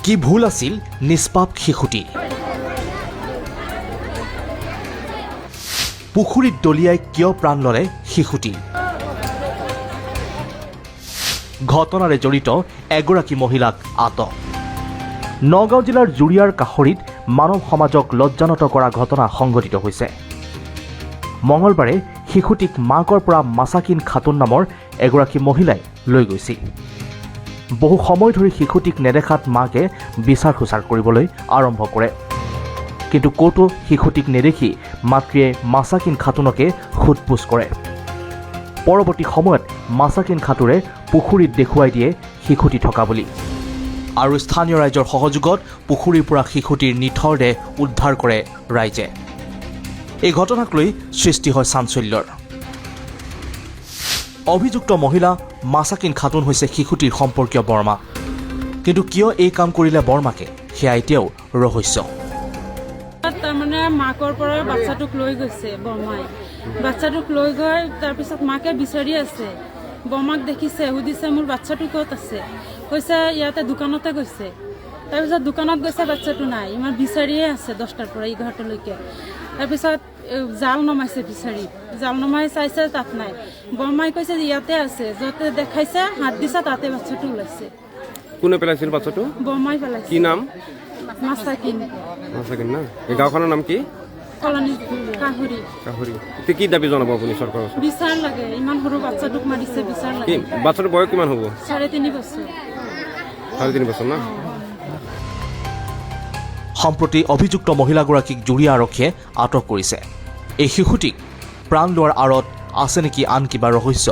কি ভুল আছিল নিষ্পাপ শিশুটি পুখুৰীত দলিয়াই কিয় প্ৰাণ ল'লে শিশুটি ঘটনাৰে জড়িত এগৰাকী মহিলাক আটক নগাঁও জিলাৰ জুৰিয়াৰ কাষৰীত মানৱ সমাজক লজ্জানত কৰা ঘটনা সংঘটিত হৈছে মঙলবাৰে শিশুটিক মাকৰ পৰা মাছাকিন খাতুন নামৰ এগৰাকী মহিলাই লৈ গৈছিল বহু সময় ধৰি শিশুটিক নেদেখাত মাকে বিচাৰ খোচাৰ কৰিবলৈ আৰম্ভ কৰে কিন্তু ক'তো শিশুটিক নেদেখি মাতৃয়ে মাছাকিন খাতুনকে সোধপোছ কৰে পৰৱৰ্তী সময়ত মাছাকিন খাতুৰে পুখুৰীত দেখুৱাই দিয়ে শিশুটি থকা বুলি আৰু স্থানীয় ৰাইজৰ সহযোগত পুখুৰীৰ পৰা শিশুটিৰ নিথৰ দেহ উদ্ধাৰ কৰে ৰাইজে এই ঘটনাক লৈ সৃষ্টি হয় চাঞ্চল্যৰ অভিযুক্ত মহিলা মাছাকিন খাতুন হৈছে শিশুটিৰ সম্পৰ্কীয় বৰ্মা কিন্তু কিয় এই কাম কৰিলে বৰ্মাকে সেয়া এতিয়াও ৰহস্য তাৰমানে মাকৰ পৰা বাচ্চাটোক লৈ গৈছে বৰ্মাই বাচ্চাটোক লৈ গৈ তাৰপিছত মাকে বিচাৰি আছে বৰ্মাক দেখিছে সুধিছে মোৰ বাচ্চাটো ক'ত আছে কৈছে ইয়াতে দোকানতে গৈছে তাৰপিছত দোকানত গৈছে বাচ্চাটো নাই ইমান বিচাৰিয়ে আছে 10টাৰ পৰা 11টালৈকে তাৰপিছত জাল নমাইছে বিচাৰি জাল নমাই চাইছে তাত নাই বৰ্মাই কৈছে ইয়াতে আছে য'তে দেখাইছে হাত দিছে তাতে বাচ্চাটো ওলাইছে কোনে পেলাইছিল বাচ্চাটো বৰ্মাই পেলাইছে কি নাম মাছাকিন না এই গাঁওখনৰ নাম কি কলনী কাহুৰি এতিয়া কি দাবী জনাব আপুনি চৰকাৰৰ ওচৰত বিচাৰ লাগে ইমান সৰু বাচ্চাটোক মাৰিছে বিচাৰ লাগে বাচ্চাটোৰ বয়স কিমান হ'ব 3.5 বছৰ 3.5 বছৰ না সম্প্ৰতি অভিযুক্ত মহিলাগৰাকীক জুৰিয়া আৰক্ষীয়ে আটক কৰিছে এই শিশুটিক প্ৰাণ লোৱাৰ আঁৰত আছে নেকি আন কিবা ৰহস্য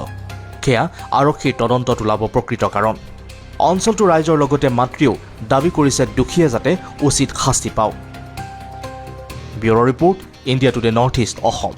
সেয়া আৰক্ষীৰ তদন্তত ওলাব প্ৰকৃত কাৰণ অঞ্চলটোৰ ৰাইজৰ লগতে মাতৃয়েও দাবী কৰিছে দুখীয়ে যাতে উচিত শাস্তি পাওক bureau' report India today north east Assam